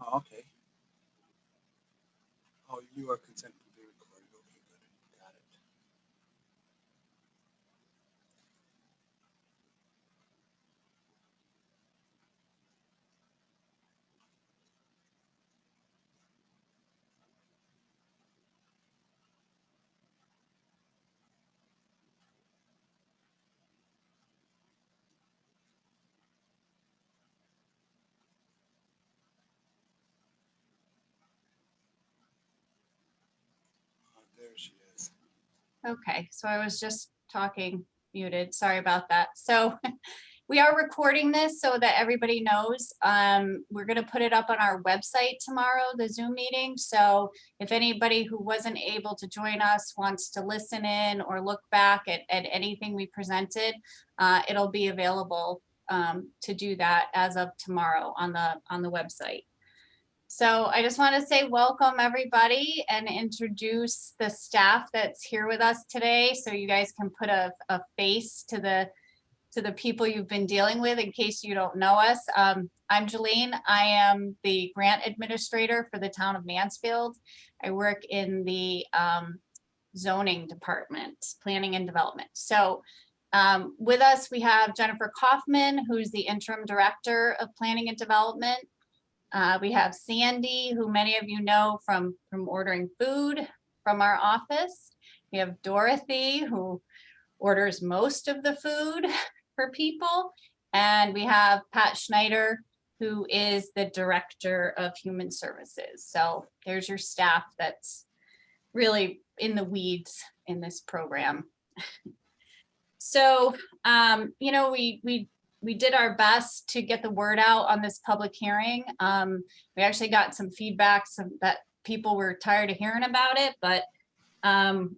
Oh, okay. Oh, you are content to be recorded. Okay, good. Got it. There she is. Okay, so I was just talking muted. Sorry about that. So we are recording this so that everybody knows. We're going to put it up on our website tomorrow, the Zoom meeting. So if anybody who wasn't able to join us wants to listen in or look back at anything we presented, it'll be available to do that as of tomorrow on the website. So I just want to say welcome everybody and introduce the staff that's here with us today, so you guys can put a face to the people you've been dealing with in case you don't know us. I'm Jolene. I am the grant administrator for the town of Mansfield. I work in the zoning department, planning and development. So with us, we have Jennifer Kaufman, who's the interim director of planning and development. We have Sandy, who many of you know from ordering food from our office. We have Dorothy, who orders most of the food for people. And we have Pat Schneider, who is the director of human services. So there's your staff that's really in the weeds in this program. So, you know, we did our best to get the word out on this public hearing. We actually got some feedback that people were tired of hearing about it, but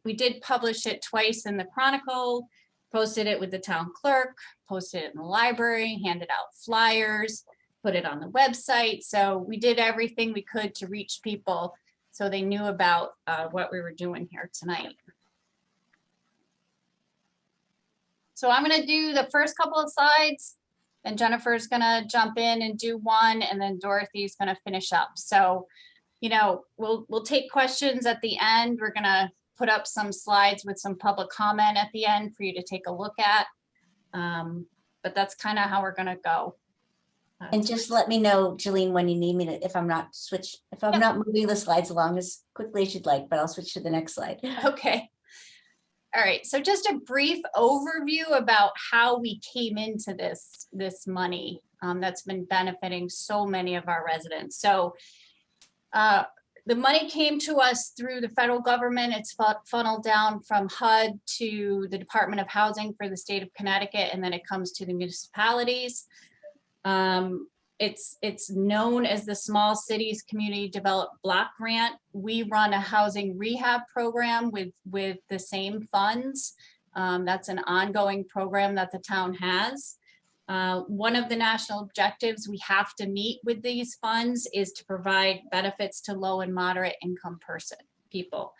we did publish it twice in the Chronicle, posted it with the town clerk, posted it in the library, handed out flyers, put it on the website. So we did everything we could to reach people so they knew about what we were doing here tonight. So I'm going to do the first couple of slides, and Jennifer's going to jump in and do one, and then Dorothy's going to finish up. So, you know, we'll take questions at the end. We're going to put up some slides with some public comment at the end for you to take a look at. But that's kind of how we're going to go. And just let me know, Jolene, when you need me to, if I'm not moving the slides along as quickly as you'd like, but I'll switch to the next slide. Okay. All right, so just a brief overview about how we came into this money that's been benefiting so many of our residents. So the money came to us through the federal government. It's funneled down from HUD to the Department of Housing for the state of Connecticut, and then it comes to the municipalities. It's known as the Small Cities Community Development Block Grant. We run a housing rehab program with the same funds. That's an ongoing program that the town has. One of the national objectives we have to meet with these funds is to provide benefits to low and moderate income people.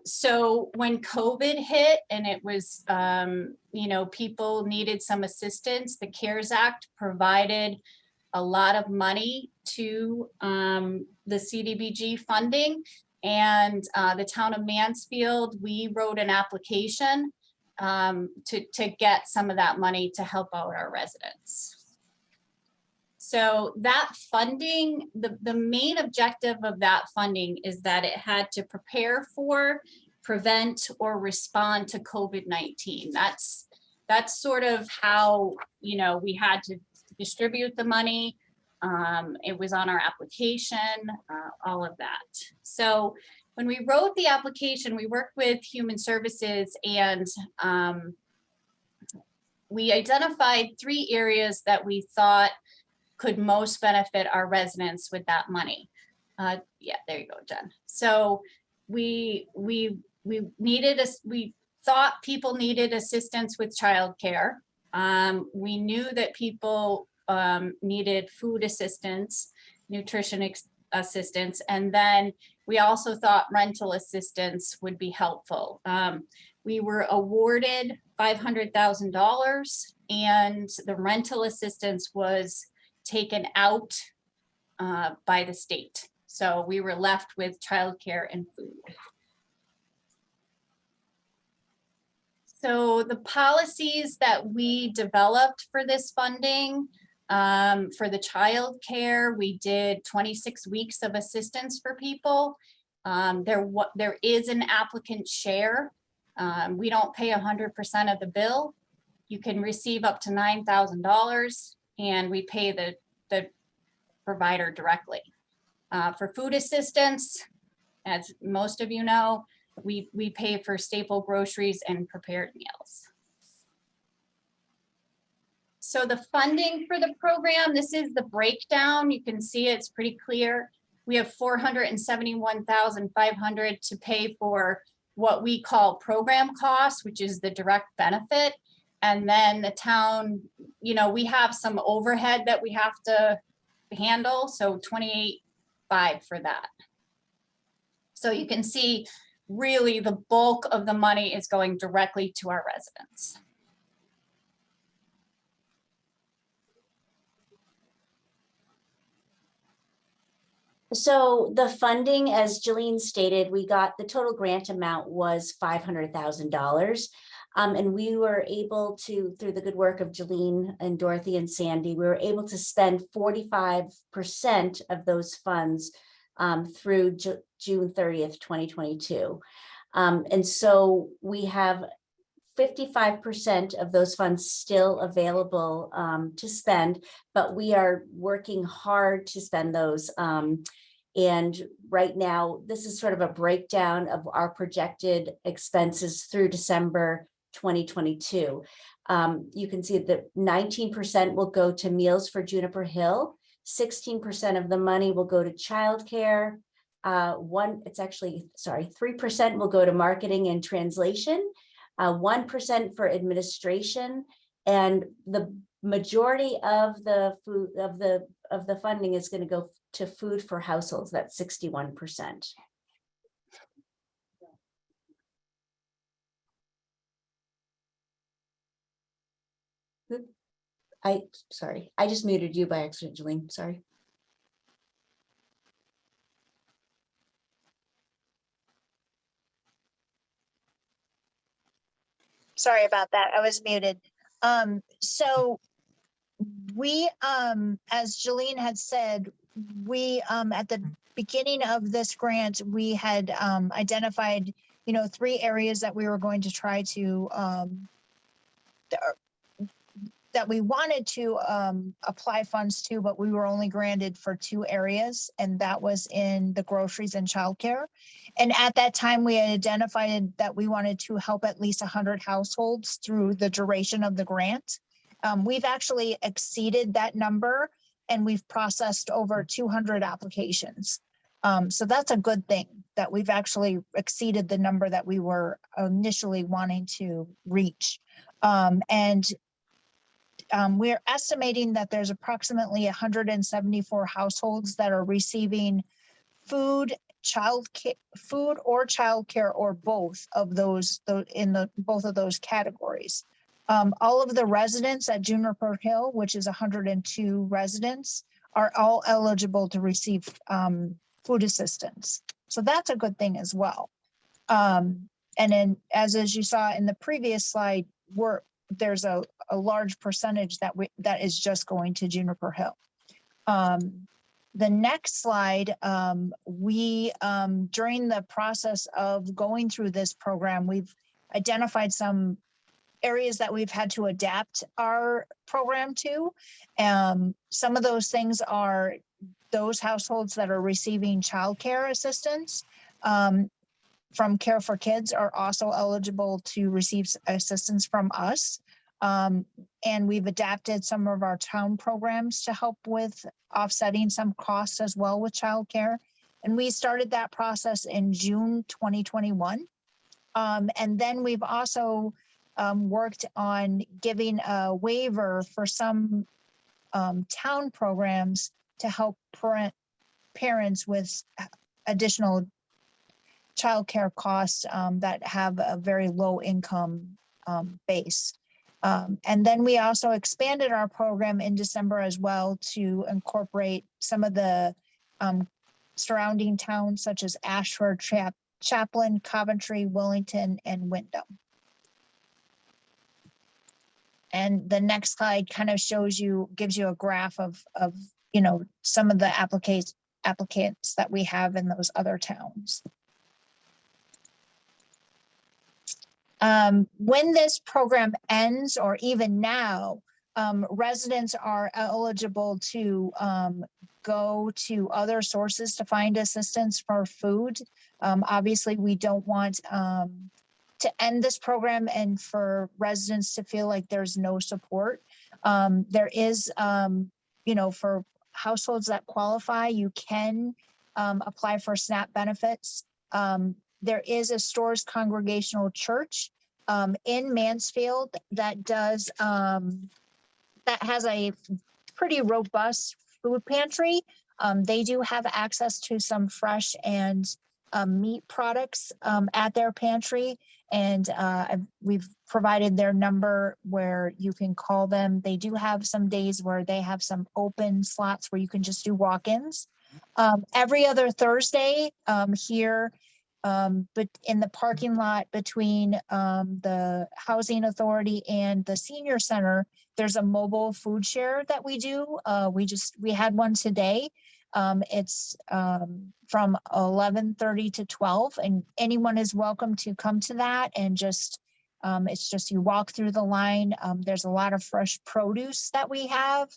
So when COVID hit and it was, you know, people needed some assistance, the CARES Act provided a lot of money to the CDBG funding, and the town of Mansfield, we wrote an application to get some of that money to help out our residents. So that funding, the main objective of that funding is that it had to prepare for, prevent, or respond to COVID-19. That's sort of how, you know, we had to distribute the money. It was on our application, all of that. So when we wrote the application, we worked with Human Services, and we identified 3 areas that we thought could most benefit our residents with that money. Yeah, there you go, Jen. So we thought people needed assistance with childcare. We knew that people needed food assistance, nutrition assistance, and then we also thought rental assistance would be helpful. We were awarded $500,000, and the rental assistance was taken out by the state. So we were left with childcare and food. So the policies that we developed for this funding, for the childcare, we did 26 weeks of assistance for people. There is an applicant share. We don't pay 100% of the bill. You can receive up to $9,000 and we pay the provider directly. For food assistance, as most of you know, we pay for staple groceries and prepared meals. So the funding for the program, this is the breakdown. You can see it's pretty clear. We have $471,500 to pay for what we call program costs, which is the direct benefit. And then the town, you know, we have some overhead that we have to handle. So $28,500 for that. So you can see really the bulk of the money is going directly to our residents. So the funding, as Jolene stated, we got the total grant amount was $500,000. And we were able to, through the good work of Jolene and Dorothy and Sandy, we were able to spend 45% of those funds through June 30th, 2022. And so we have 55% of those funds still available to spend, but we are working hard to spend those. And right now, this is sort of a breakdown of our projected expenses through December 2022. You can see that 19% will go to Meals for Juniper Hill, 16% of the money will go to childcare. 3% will go to marketing and translation, 1% for administration, and the majority of the food of the funding is going to go to food for households. That's 61%. Sorry, I just muted you by accident, Jolene. Sorry. Sorry about that. I was muted. So we, as Jolene had said, we, at the beginning of this grant, we had identified, 3 areas that we were going to try to, that we wanted to apply funds to, but we were only granted for 2 areas, and that was in the groceries and childcare. And at that time, we had identified that we wanted to help at least 100 households through the duration of the grant. We've actually exceeded that number, and we've processed over 200 applications. So that's a good thing that we've actually exceeded the number that we were initially wanting to reach. We're estimating that there's approximately 174 households that are receiving food, food or childcare, or both of those in both of those categories. All of the residents at Juniper Hill, which is 102 residents, are all eligible to receive food assistance. So that's a good thing as well. And then, as you saw in the previous slide, there's a large percentage that is just going to Juniper Hill. The next slide, during the process of going through this program, we've identified some areas that we've had to adapt our program to. Some of those things are those households that are receiving childcare assistance from Care for Kids are also eligible to receive assistance from us. And we've adapted some of our town programs to help with offsetting some costs as well with childcare. And we started that process in June 2021. And then we've also worked on giving a waiver for some town programs to help parents with additional childcare costs that have a very low income base. And then we also expanded our program in December as well to incorporate some of the surrounding towns such as Ashford, Chaplin, Coventry, Wellington, and Wyndham. And the next slide kind of shows you, gives you a graph of you know, some of the applicants that we have in those other towns. When this program ends, or even now, residents are eligible to go to other sources to find assistance for food. Obviously, we don't want to end this program and for residents to feel like there's no support. There is, you know, for households that qualify, you can apply for SNAP benefits. There is a Stores Congregational Church in Mansfield that does, that has a pretty robust food pantry. They do have access to some fresh and meat products at their pantry. And we've provided their number where you can call them. They do have some days where they have some open slots where you can just do walk-ins. Every other Thursday here, but in the parking lot between the Housing Authority and the Senior Center, there's a mobile food share that we do. We had one today. It's from 11:30 to 12, and anyone is welcome to come to that. And just it's just you walk through the line. There's a lot of fresh produce that we have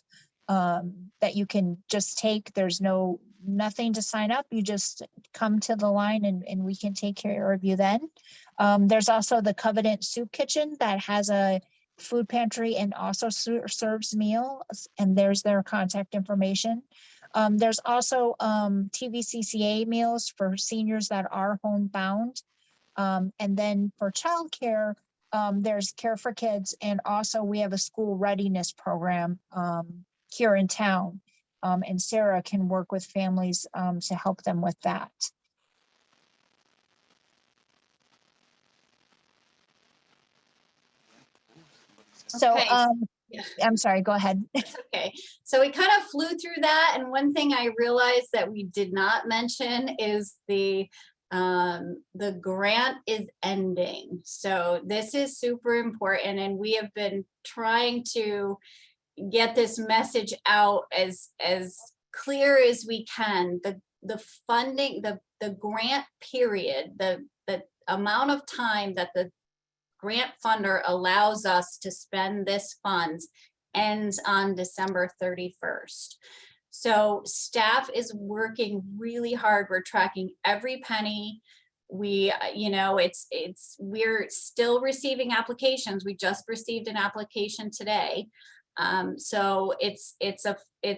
that you can just take. There's nothing to sign up. You just come to the line and we can take care of you then. There's also the Covenant Soup Kitchen that has a food pantry and also serves meals, and there's their contact information. There's also TVCCA meals for seniors that are homebound. And then for childcare, there's Care for Kids, and also we have a school readiness program here in town. And Sarah can work with families to help them with that. So Okay. Yeah. I'm sorry, go ahead. It's okay. So we kind of flew through that. And one thing I realized that we did not mention is the grant is ending. So this is super important. And we have been trying to get this message out as clear as we can. The funding, the grant period, the amount of time that the grant funder allows us to spend this funds ends on December 31st. So staff is working really hard. We're tracking every penny. We, you know, we're still receiving applications. We just received an application today. So it's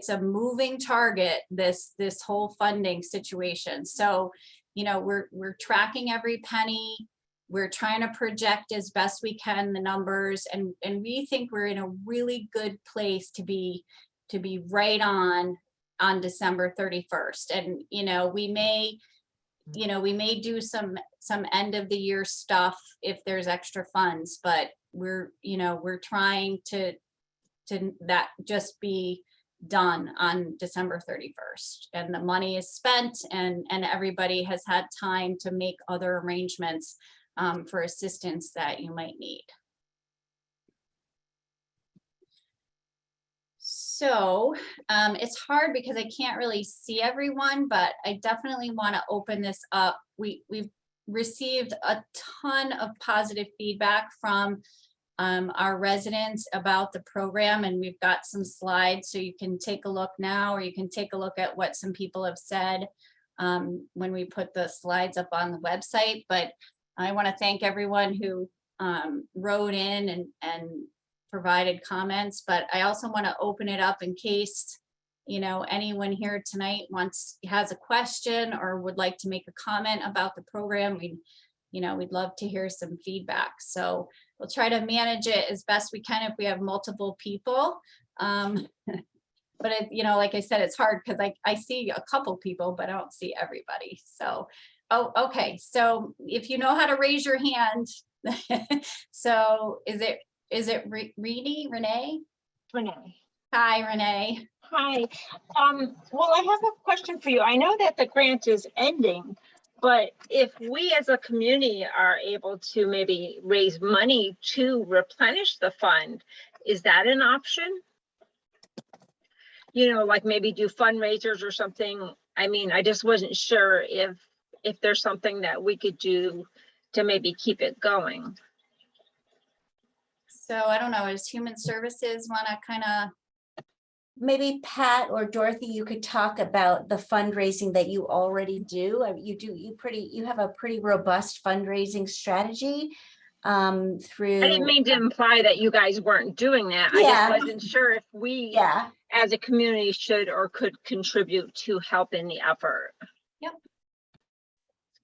a moving target, this whole funding situation. So, you know, we're tracking every penny. We're trying to project as best we can the numbers, and we think we're in a really good place to be right on December 31st. And, you know, we may do some end of the year stuff if there's extra funds, but we're trying to that just be done on December 31st, and the money is spent, and everybody has had time to make other arrangements for assistance that you might need. So it's hard because I can't really see everyone, but I definitely want to open this up. We've received a ton of positive feedback from our residents about the program, and we've got some slides, so you can take a look now, or you can take a look at what some people have said when we put the slides up on the website. But I want to thank everyone who wrote in and provided comments, but I also want to open it up in case, you know, anyone here tonight has a question or would like to make a comment about the program. We'd love to hear some feedback. So we'll try to manage it as best we can if we have multiple people. But like I said, it's hard because I see a couple people, but I don't see everybody. So, okay. So if you know how to raise your hand, so is it is it Renee? Renee. Hi, Renee. Hi. Well, I have a question for you. I know that the grant is ending, but if we as a community are able to maybe raise money to replenish the fund, is that an option? You know, like maybe do fundraisers or something. I mean, I just wasn't sure if there's something that we could do to maybe keep it going. So I don't know, does Human Services want to kind of, Maybe Pat or Dorothy, you could talk about the fundraising that you already do. I mean, you have a pretty robust fundraising strategy through. I didn't mean to imply that you guys weren't doing that. I Yeah. just wasn't sure if we Yeah, as a community should or could contribute to help in the effort.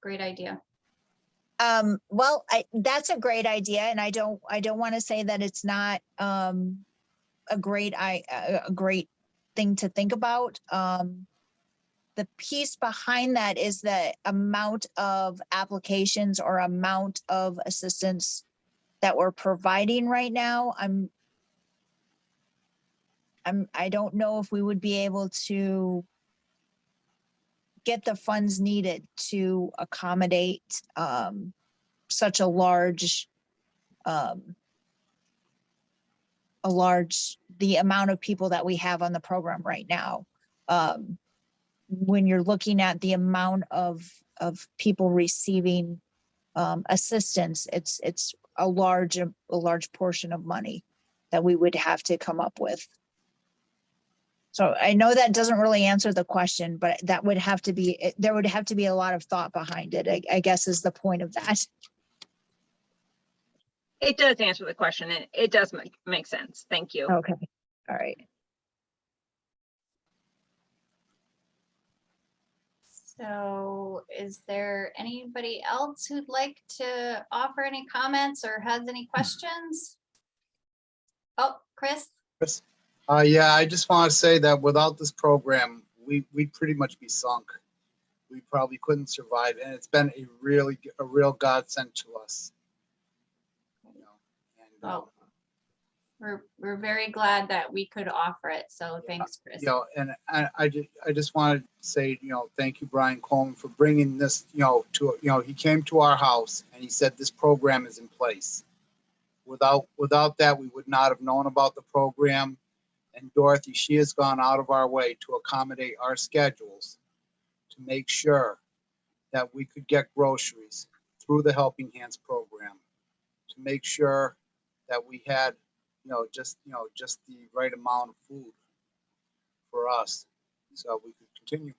great idea. Well, that's a great idea, and I don't want to say that it's not a great thing to think about. The piece behind that is the amount of applications or amount of assistance that we're providing right now. I don't know if we would be able to get the funds needed to accommodate such a large the amount of people that we have on the program right now. When you're looking at the amount of people receiving assistance, it's a large portion of money that we would have to come up with. So I know that doesn't really answer the question, but that would have to be, there would have to be a lot of thought behind it, I guess is the point of that. It does answer the question and it does make sense. Thank you. Okay, all right. So is there anybody else who'd like to offer any comments or has any questions? Oh, Chris? Yeah, I just want to say that without this program, we'd pretty much be sunk. We probably couldn't survive, and it's been a real godsend to us. You know, and Oh, we're very glad that we could offer it. So thanks, Chris. you know, and I just want to say, you know, thank you, Brian Coleman, for bringing this, you know, he came to our house and he said this program is in place. Without that, we would not have known about the program. And Dorothy, she has gone out of our way to accommodate our schedules to make sure that we could get groceries through the Helping Hands program, to make sure that we had, just the right amount of food for us so we could continue.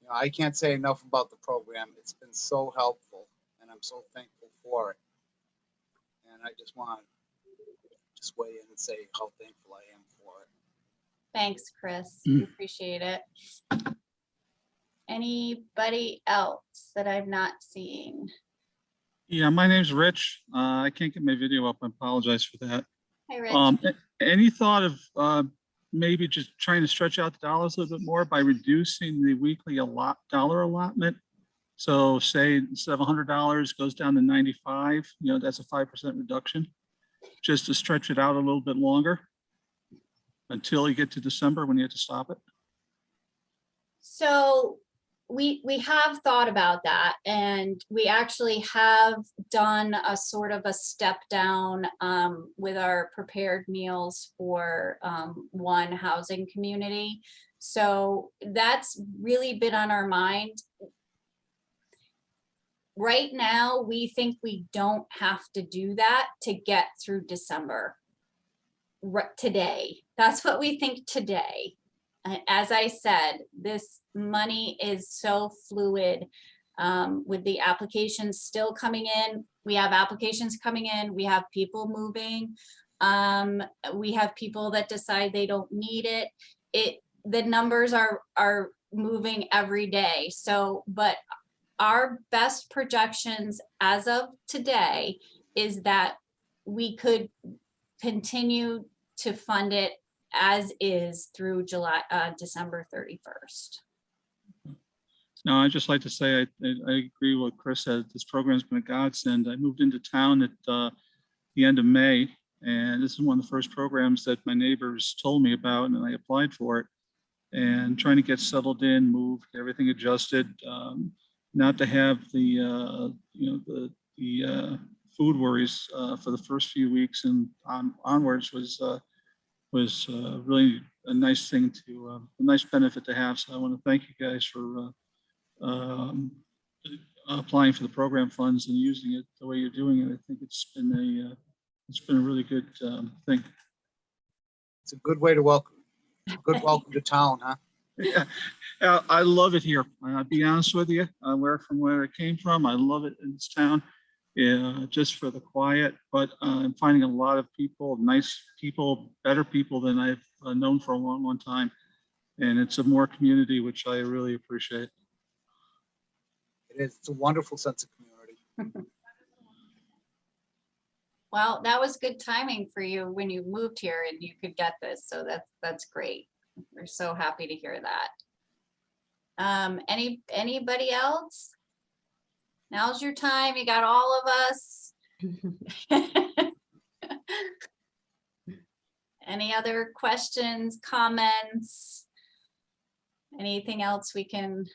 You know, I can't say enough about the program. It's been so helpful and I'm so thankful for it. And I just want to weigh in and say how thankful I am for it. Thanks, Chris. We appreciate it. Anybody else that I'm not seeing? Yeah, my name's Rich. I can't get my video up. I apologize for that. Hi, Rich. Any thought of maybe just trying to stretch out the dollars a little bit more by reducing the weekly dollar allotment? So say instead of $100 goes down to 95, that's a 5% reduction, just to stretch it out a little bit longer until you get to December when you have to stop it. So we have thought about that, and we actually have done a sort of a step down with our prepared meals for one housing community. So that's really been on our mind. Right now, we think we don't have to do that to get through December. Today, that's what we think today. As I said, this money is so fluid with the applications still coming in. We have applications coming in. We have people moving. We have people that decide they don't need it. The numbers are moving every day. So, but our best projections as of today is that we could continue to fund it as is through December 31st. No, I'd just like to say I agree with what Chris said. This program's been a godsend. I moved into town at the end of May. And this is one of the first programs that my neighbors told me about, and I applied for it. And trying to get settled in, moved, everything adjusted, not to have the food worries for the first few weeks and onwards was really a nice thing a nice benefit to have. So I want to thank you guys for applying for the program funds and using it the way you're doing it. I think it's been a really good thing. It's a good way to welcome to town, huh? Yeah, I love it here. I'll be honest with you. From where it came from, I love it in this town. Yeah, just for the quiet, but I'm finding a lot of people, nice people, better people than I've known for a long, long time. And it's a more community, which I really appreciate. It is. It's a wonderful sense of community. Well, that was good timing for you when you moved here and you could get this. So that's great. We're so happy to hear that. Anybody else? Now's your time. You got all of us. Any other questions, comments? Anything else we can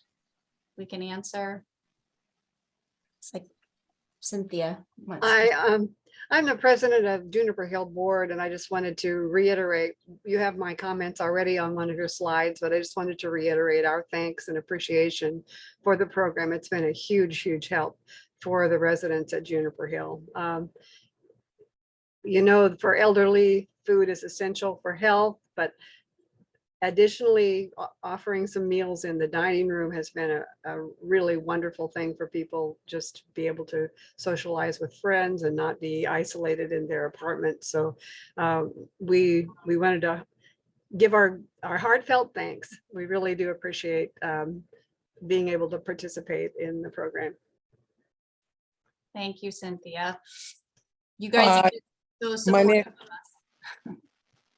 answer? It's like Cynthia. I'm the president of Juniper Hill Board, and I just wanted to reiterate, you have my comments already on one of your slides, but I just wanted to reiterate our thanks and appreciation for the program. It's been a huge, huge help for the residents at Juniper Hill. You know, for elderly, food is essential for health, but additionally, offering some meals in the dining room has been a really wonderful thing for people, just to be able to socialize with friends and not be isolated in their apartment. So we wanted to give our heartfelt thanks. We really do appreciate being able to participate in the program. Thank you, Cynthia. You guys are so supportive of us.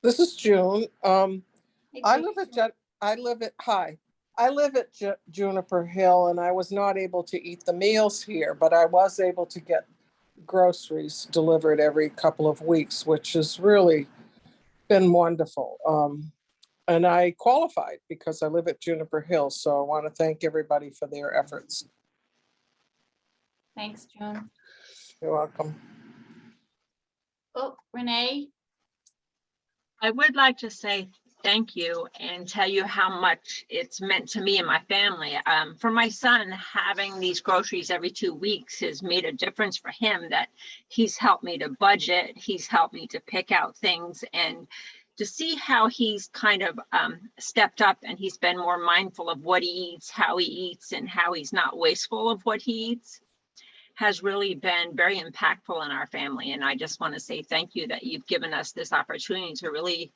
This is June. Hey, I June. live at Juniper Hill, and I was not able to eat the meals here, but I was able to get groceries delivered every couple of weeks, which has really been wonderful. And I qualified because I live at Juniper Hill, so I want to thank everybody for their efforts. Thanks, June. You're welcome. Oh, Renee. I would like to say thank you and tell you how much it's meant to me and my family. For my son, having these groceries every 2 weeks has made a difference for him, that he's helped me to budget. He's helped me to pick out things, and to see how he's kind of stepped up, and he's been more mindful of what he eats, how he eats, and how he's not wasteful of what he eats has really been very impactful in our family. And I just want to say thank you that you've given us this opportunity to really,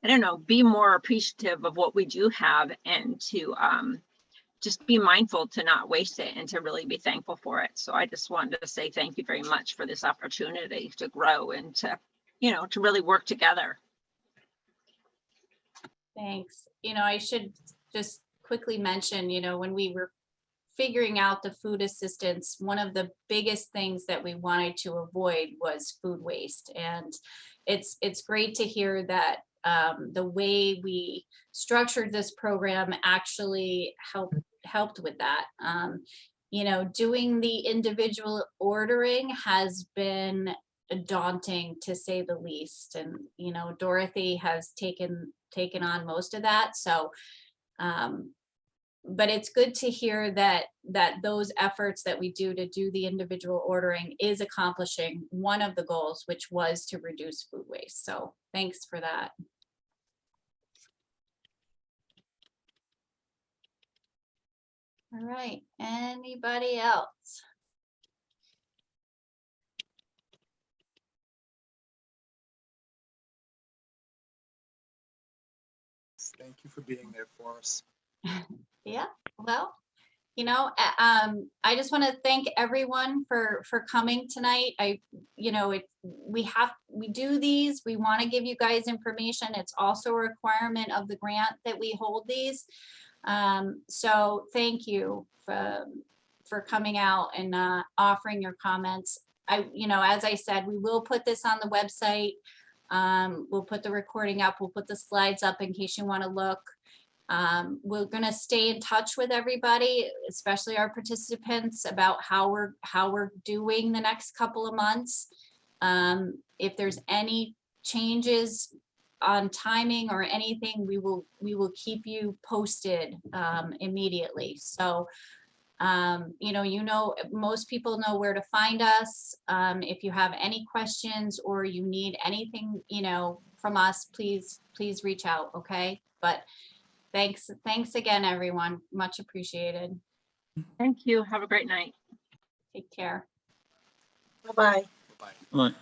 I don't know, be more appreciative of what we do have, and to just be mindful to not waste it and to really be thankful for it. So I just wanted to say thank you very much for this opportunity to grow and to, you know, to really work together. Thanks. You know, I should just quickly mention, you know, when we were figuring out the food assistance, one of the biggest things that we wanted to avoid was food waste. And it's great to hear that the way we structured this program actually helped with that. You know, doing the individual ordering has been daunting, to say the least. And, you know, Dorothy has taken on most of that. So, but it's good to hear that those efforts that we do to do the individual ordering is accomplishing one of the goals, which was to reduce food waste. So thanks for that. All right, anybody else? Thank you for being there for us. Yeah, well, you know, I just want to thank everyone for coming tonight. You know, we do these, we want to give you guys information. It's also a requirement of the grant that we hold these. So thank you for coming out and offering your comments. as I said, we will put this on the website. We'll put the recording up, we'll put the slides up in case you want to look. We're gonna stay in touch with everybody, especially our participants, about how we're doing the next couple of months. If there's any changes on timing or anything, we will keep you posted immediately. So most people know where to find us. If you have any questions or you need anything, from us, please reach out. Okay. But thanks again, everyone. Much appreciated. Thank you. Have a great night. Take care. Bye-bye. Bye. Right.